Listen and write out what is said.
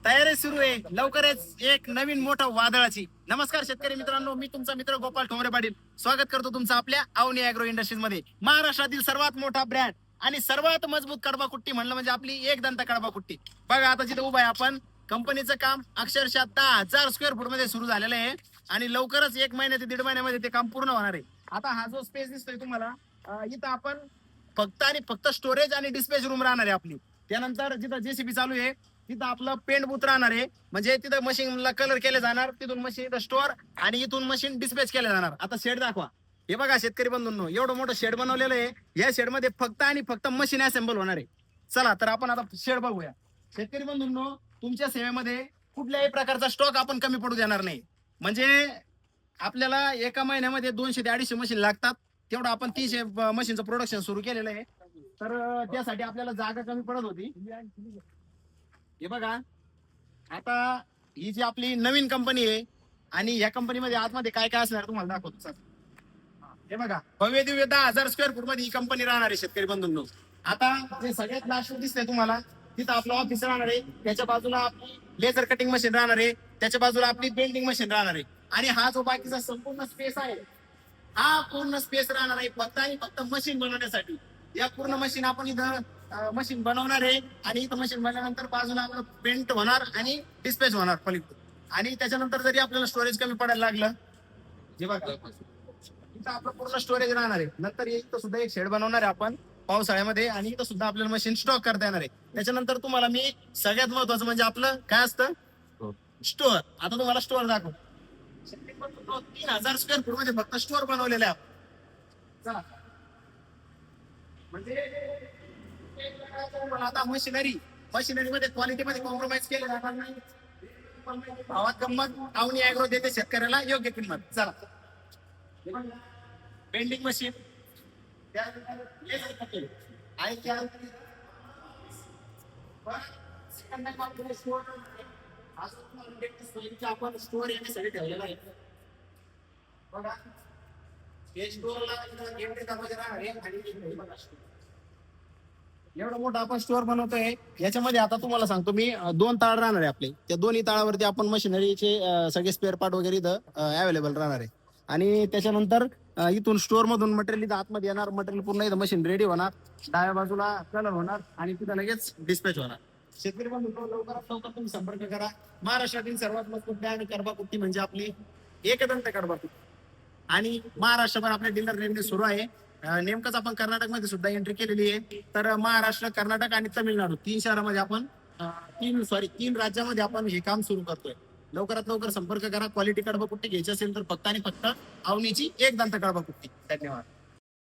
तयारी सुरू आहे लवकरच एक नवीन मोठं वादळाची. नमस्कार शेतकरी मित्रांनो, मी तुमचा मित्र गोपाल ठोंबरे पाटील स्वागत करतो तुमचं आपल्या अवनी अॅग्रो इंडस्ट्रीज मध्ये. महाराष्ट्रातील सर्वात मोठा ब्रँड आणि सर्वात मजबूत कडबा कुट्टी म्हणलं म्हणजे आपली एक दंत कडबा कुट्टी. बघा आता जिथे उभा आहे आपण, कंपनीचं काम अक्षरशः 10,000 स्क्वेअर फूट मध्ये सुरू झालेलं आहे आणि लवकरच 1 महिन्या ते 1.5 महिन्यामध्ये ते काम पूर्ण होणार आहे. आता हा जो स्पेस दिसतोय तुम्हाला, इथं आपण फक्त आणि फक्त स्टोरेज आणि डिस्पॅच रूम राहणार आहे आपली. त्यानंतर जिथं जेसीबी चालू आहे तिथं आपलं पेंट बूथ राहणार आहे, म्हणजे तिथं मशीनला कलर केले जाणार, तिथून मशीन स्टोअर आणि इथून मशीन डिस्पॅच केले जाणार. आता शेड दाखवा. हे बघा शेतकरी बंधूंनो, एवढं मोठं शेड बनवलेलं आहे. या शेड मध्ये फक्त आणि फक्त मशीन असेंबल होणार आहे. चला तर आपण आता शेड बघूया. शेतकरी बंधूंनो, तुमच्या सेवेमध्ये कुठल्याही प्रकारचा स्टॉक आपण कमी पडू देणार नाही. म्हणजे आपल्याला एका महिन्यामध्ये 200 ते 250 मशीन लागतात, तेवढं आपण 300 मशीनचं प्रोडक्शन सुरू केलेलं आहे. तर त्यासाठी आपल्याला जागा कमी पडत होती. हे बघा, आता ही जी आपली नवीन कंपनी आहे आणि या कंपनीमध्ये आतमध्ये काय काय असणार तुम्हाला दाखवतो सर. हे बघा, भव्य दिव्य 10,000 स्क्वेअर फूट मध्ये ही कंपनी राहणार आहे शेतकरी बंधूंनो. आता जे सगळ्यात लास्ट दिसतंय तुम्हाला, तिथं आपलं ऑफिस राहणार आहे, त्याच्या बाजूला आपली लेझर कटिंग मशीन राहणार आहे, त्याच्या बाजूला आपली बेल्डिंग मशीन राहणार आहे आणि हा जो बाकीचा संपूर्ण स्पेस आहे, हा पूर्ण स्पेस राहणार आहे फक्त आणि फक्त मशीन बनवण्यासाठी. या पूर्ण मशीन आपण इथं मशीन बनवणार आहे आणि इथं मशीन बनल्यानंतर बाजूला आपलं पेंट होणार आणि डिस्पॅच होणार पलीकडे. आणि त्याच्यानंतर जरी आपल्याला स्टोरेज कमी पडायला लागलं, जे बघा इथं आपलं पूर्ण स्टोरेज राहणार आहे. नंतर इथं सुद्धा एक शेड बनवणार आहे आपण पावसाळ्यामध्ये आणि इथं सुद्धा आपल्याला मशीन स्टॉक करता येणार आहे. त्याच्यानंतर तुम्हाला मी सगळ्यात महत्वाचं म्हणजे आपलं काय असतं, स्टोअर. आता तुम्हाला स्टोअर दाखव. 3,000 स्क्वेअर फूट मध्ये फक्त स्टोअर बनवलेलं आहे. चला, म्हणजे आता मशिनरी मध्ये क्वालिटी मध्ये कॉम्प्रोमाइज केलं जाणार नाही. भावात गंमत, अवनी अॅग्रो देते शेतकऱ्याला योग्य किंमत. चला, बेंडिंग मशीन आणि आपण स्टोअर येण्यासाठी ठेवलेला आहे. बघा, हे स्टोअरला एवढा मोठा आपण स्टोअर बनवतोय. याच्यामध्ये आता तुम्हाला सांगतो मी, 2 ताळ राहणार आहे आपले. त्या दोन्ही ताळावरती आपण मशिनरीचे सगळे स्पेअर पार्ट वगैरे इथं अवेलेबल राहणार आहे. आणि त्याच्यानंतर इथून स्टोअर मधून मटेरियल इथं आतमध्ये येणार, मटेरियल पूर्ण इथं मशीन रेडी होणार, डाव्या बाजूला कलर होणार आणि तिथं लगेच डिस्पॅच होणार. शेतकरी बंधू, लवकरात लवकर तुम्ही संपर्क करा. महाराष्ट्रातील सर्वात मजबूत ब्रँड कडबा कुट्टी म्हणजे आपली एकदंत कडबा कुट्टी. आणि महाराष्ट्रभर आपले डीलर रेंज सुरू आहे. नेमकंच आपण कर्नाटक मध्ये सुद्धा एंट्री केलेली आहे. तर महाराष्ट्र, कर्नाटक आणि तामिळनाडू 3 शहरामध्ये आपण 3 राज्यामध्ये आपण हे काम सुरू करतोय. लवकरात लवकर संपर्क करा. क्वालिटी कडबा कुट्टी घ्यायची असेल तर फक्त आणि फक्त अवनीची एक दंत कडबा कुट्टी. धन्यवाद.